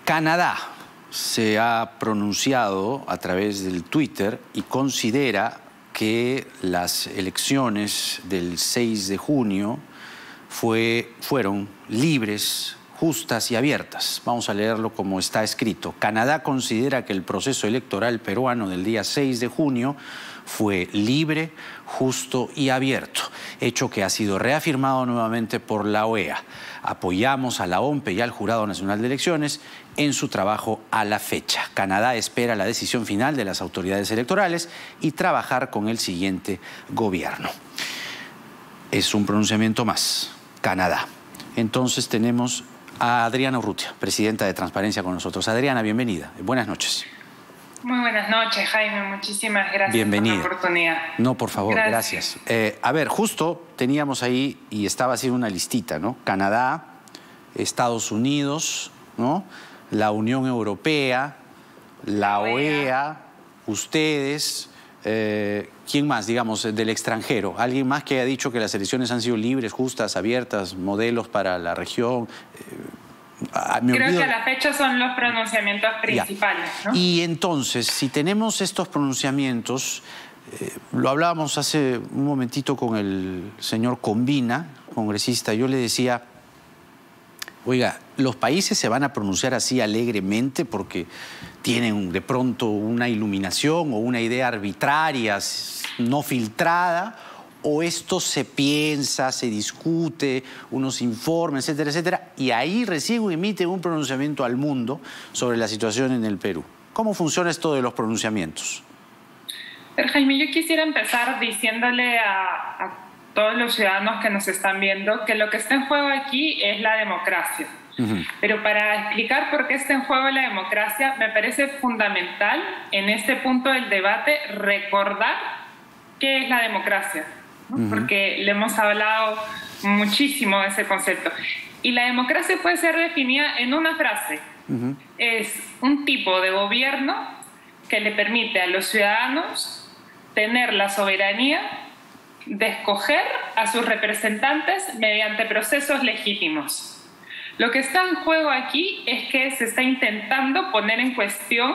Canadá se ha pronunciado a través del Twitter y considera que las elecciones del 6 de junio fueron libres, justas y abiertas. Vamos a leerlo como está escrito. Canadá considera que el proceso electoral peruano del día 6 de junio fue libre, justo y abierto, hecho que ha sido reafirmado nuevamente por la OEA. Apoyamos a la OMPE y al Jurado Nacional de Elecciones en su trabajo a la fecha. Canadá espera la decisión final de las autoridades electorales y trabajar con el siguiente gobierno. Es un pronunciamiento más. Canadá. Entonces tenemos a Adriana Urrutia, presidenta de Transparencia, con nosotros. Adriana, bienvenida. Buenas noches. Muy buenas noches, Jaime. Muchísimas gracias Bienvenida. por la oportunidad. No, por favor, gracias. A ver, justo teníamos ahí, y estaba haciendo una listita, ¿no? Canadá, Estados Unidos, ¿no? La Unión Europea, la OEA, ustedes, ¿quién más, digamos, del extranjero? ¿Alguien más que haya dicho que las elecciones han sido libres, justas, abiertas, modelos para la región? Creo que a la fecha son los pronunciamientos principales, ¿no? Y entonces, si tenemos estos pronunciamientos, lo hablábamos hace un momentito con el señor Combina, congresista, yo le decía, oiga, los países se van a pronunciar así alegremente porque tienen de pronto una iluminación o una idea arbitraria, no filtrada, o esto se piensa, se discute, unos informes, etcétera, etcétera, y ahí recién emite un pronunciamiento al mundo sobre la situación en el Perú. ¿Cómo funciona esto de los pronunciamientos? Pero, Jaime, yo quisiera empezar diciéndole a todos los ciudadanos que nos están viendo que lo que está en juego aquí es la democracia. Pero para explicar por qué está en juego la democracia, me parece fundamental en este punto del debate recordar qué es la democracia, ¿no? Porque le hemos hablado muchísimo de ese concepto. Y la democracia puede ser definida en una frase. Es un tipo de gobierno que le permite a los ciudadanos tener la soberanía de escoger a sus representantes mediante procesos legítimos. Lo que está en juego aquí es que se está intentando poner en cuestión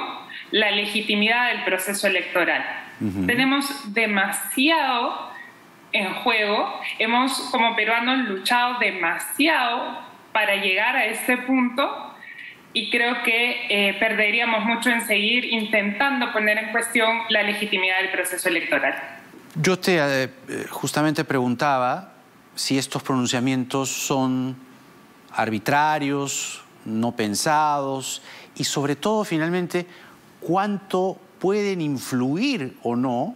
la legitimidad del proceso electoral. Tenemos demasiado en juego, hemos como peruanos luchado demasiado para llegar a este punto y creo que perderíamos mucho en seguir intentando poner en cuestión la legitimidad del proceso electoral. Yo te justamente preguntaba si estos pronunciamientos son arbitrarios, no pensados y sobre todo finalmente cuánto pueden influir o no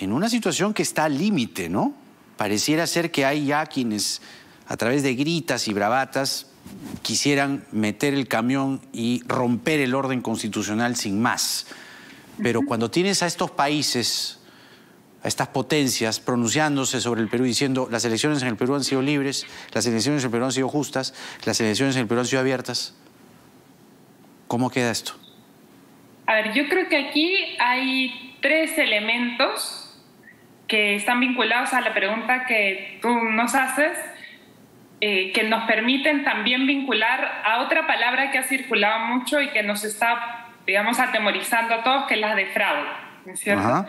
en una situación que está al límite, ¿no? Pareciera ser que hay ya quienes a través de gritas y bravatas quisieran meter el camión y romper el orden constitucional sin más. Pero cuando tienes a estos países, a estas potencias pronunciándose sobre el Perú diciendo las elecciones en el Perú han sido libres, las elecciones en el Perú han sido justas, las elecciones en el Perú han sido abiertas, ¿cómo queda esto? A ver, yo creo que aquí hay tres elementos que están vinculados a la pregunta que tú nos haces, que nos permiten también vincular a otra palabra que ha circulado mucho y que nos está, digamos, atemorizando a todos, que es la de fraude, ¿no es cierto?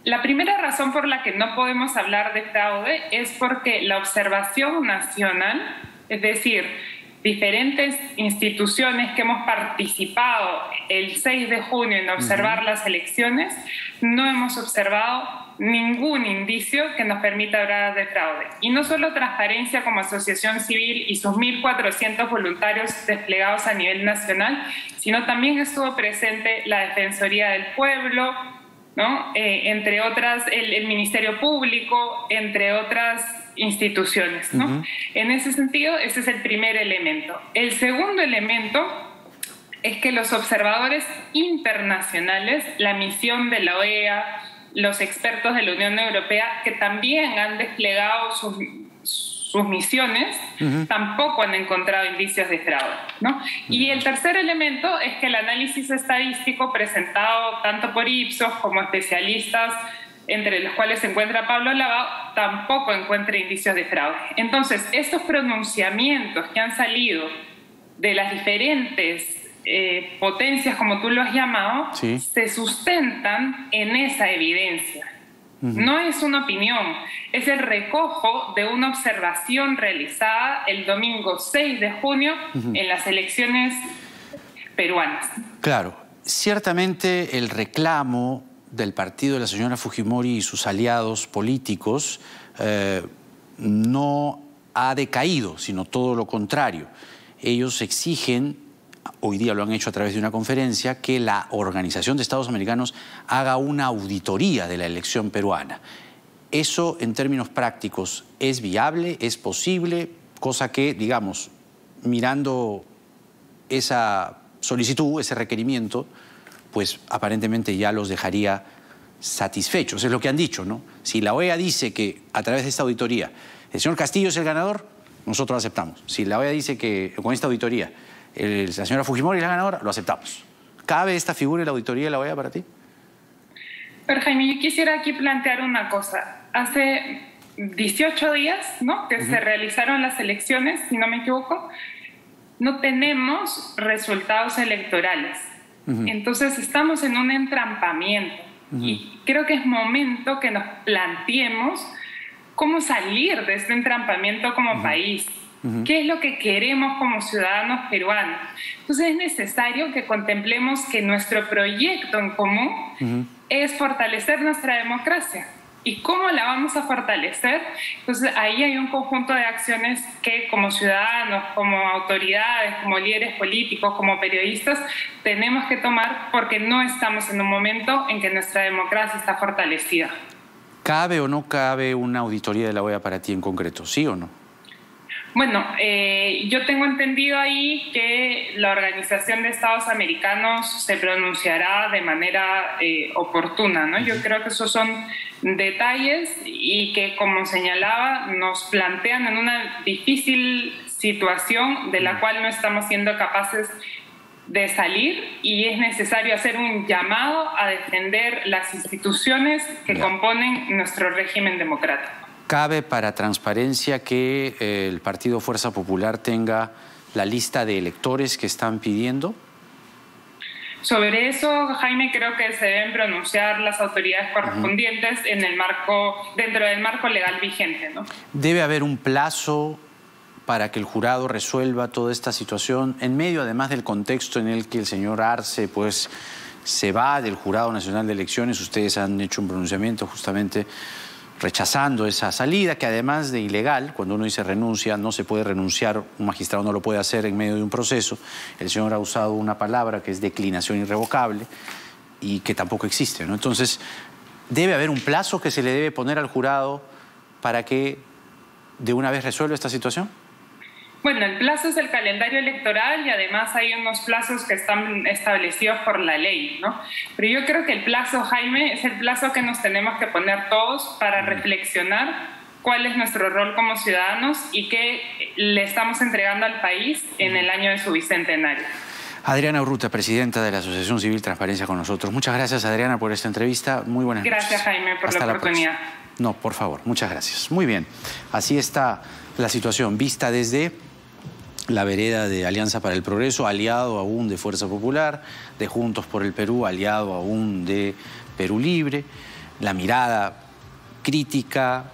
La primera razón por la que no podemos hablar de fraude es porque la observación nacional, es decir, diferentes instituciones que hemos participado el 6 de junio en observar las elecciones, no hemos observado ningún indicio que nos permita hablar de fraude. Y no solo Transparencia como asociación civil y sus 1.400 voluntarios desplegados a nivel nacional, sino también estuvo presente la Defensoría del Pueblo, ¿no? Entre otras el Ministerio Público, entre otras instituciones, ¿no? En ese sentido, ese es el primer elemento. El segundo elemento es que los observadores internacionales, la misión de la OEA, los expertos de la Unión Europea, que también han desplegado sus misiones, tampoco han encontrado indicios de fraude, ¿no? Y el tercer elemento es que el análisis estadístico presentado tanto por Ipsos como especialistas, entre los cuales se encuentra Pablo Lavao, tampoco encuentra indicios de fraude. Entonces, estos pronunciamientos que han salido de las diferentes potencias, como tú lo has llamado, sí, se sustentan en esa evidencia. No es una opinión, es el recojo de una observación realizada el domingo 6 de junio en las elecciones peruanas. Claro, ciertamente el reclamo del partido de la señora Fujimori y sus aliados políticos no ha decaído, sino todo lo contrario. Ellos exigen, hoy día lo han hecho a través de una conferencia, que la Organización de Estados Americanos haga una auditoría de la elección peruana. Eso, en términos prácticos, ¿es viable? ¿Es posible? Cosa que, digamos, mirando esa solicitud, ese requerimiento, pues aparentemente ya los dejaría satisfechos. Es lo que han dicho, ¿no? Si la OEA dice que a través de esta auditoría el señor Castillo es el ganador, nosotros aceptamos. Si la OEA dice que con esta auditoría la señora Fujimori es la ganadora, lo aceptamos. ¿Cabe esta figura en la auditoría de la OEA para ti? Pero Jaime, yo quisiera aquí plantear una cosa. Hace 18 días, ¿no?, que se realizaron las elecciones, si no me equivoco, no tenemos resultados electorales. Entonces estamos en un entrampamiento y creo que es momento que nos planteemos cómo salir de este entrampamiento como país. ¿Qué es lo que queremos como ciudadanos peruanos? Entonces es necesario que contemplemos que nuestro proyecto en común es fortalecer nuestra democracia. ¿Y cómo la vamos a fortalecer? Entonces ahí hay un conjunto de acciones que como ciudadanos, como autoridades, como líderes políticos, como periodistas, tenemos que tomar porque no estamos en un momento en que nuestra democracia está fortalecida. ¿Cabe o no cabe una auditoría de la OEA para ti en concreto? ¿Sí o no? Bueno, yo tengo entendido ahí que la Organización de Estados Americanos se pronunciará de manera oportuna, ¿no? Yo creo que esos son detalles y que, como señalaba, nos plantean en una difícil situación de la cual no estamos siendo capaces de salir y es necesario hacer un llamado a defender las instituciones que componen nuestro régimen democrático. ¿Cabe para transparencia que el Partido Fuerza Popular tenga la lista de electores que están pidiendo? Sobre eso, Jaime, creo que se deben pronunciar las autoridades correspondientes en el marco, dentro del marco legal vigente, ¿no? ¿Debe haber un plazo para que el jurado resuelva toda esta situación, en medio además del contexto en el que el señor Arce pues, se va del Jurado Nacional de Elecciones? Ustedes han hecho un pronunciamiento justamente rechazando esa salida, que además de ilegal, cuando uno dice renuncia, no se puede renunciar, un magistrado no lo puede hacer en medio de un proceso. El señor ha usado una palabra que es declinación irrevocable y que tampoco existe, ¿no? Entonces, ¿debe haber un plazo que se le debe poner al jurado para que de una vez resuelva esta situación? Bueno, el plazo es el calendario electoral y además hay unos plazos que están establecidos por la ley, ¿no? Pero yo creo que el plazo, Jaime, es el plazo que nos tenemos que poner todos para reflexionar cuál es nuestro rol como ciudadanos y qué le estamos entregando al país en el año de su bicentenario. Adriana Urrutia, presidenta de la Asociación Civil Transparencia con nosotros. Muchas gracias, Adriana, por esta entrevista. Muy buenas noches. Gracias, Jaime, por la oportunidad. No, por favor, muchas gracias. Muy bien, así está la situación vista desde la vereda de Alianza para el Progreso, aliado aún de Fuerza Popular, de Juntos por el Perú, aliado aún de Perú Libre, la mirada crítica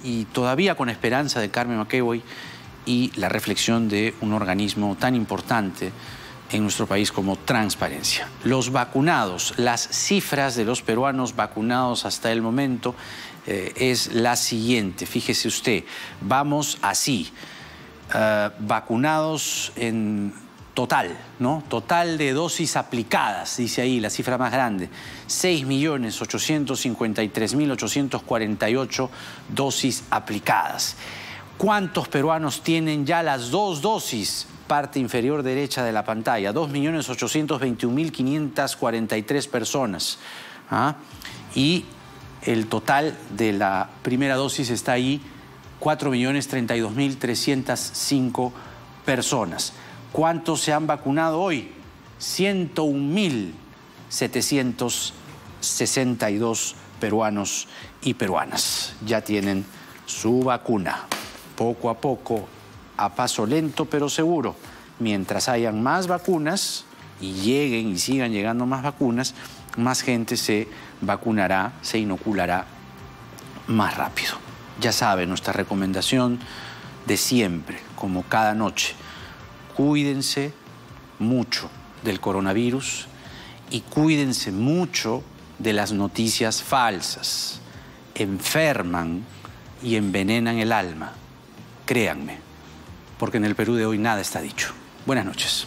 y todavía con esperanza de Carmen McEvoy y la reflexión de un organismo tan importante en nuestro país como Transparencia. Los vacunados, las cifras de los peruanos vacunados hasta el momento es la siguiente. Fíjese usted, vamos así. Vacunados en total, ¿no? Total de dosis aplicadas, dice ahí la cifra más grande, 6.853.848 dosis aplicadas. ¿Cuántos peruanos tienen ya las dos dosis? Parte inferior derecha de la pantalla, 2.821.543 personas. ¿Ah? Y el total de la primera dosis está ahí, 4.032.305 personas. ¿Cuántos se han vacunado hoy? 101.762 peruanos y peruanas. Ya tienen su vacuna. Poco a poco, a paso lento pero seguro, mientras hayan más vacunas y lleguen y sigan llegando más vacunas, más gente se vacunará, se inoculará más rápido. Ya saben, nuestra recomendación de siempre, como cada noche, cuídense mucho del coronavirus y cuídense mucho de las noticias falsas. Enferman y envenenan el alma. Créanme, porque en el Perú de hoy nada está dicho. Buenas noches.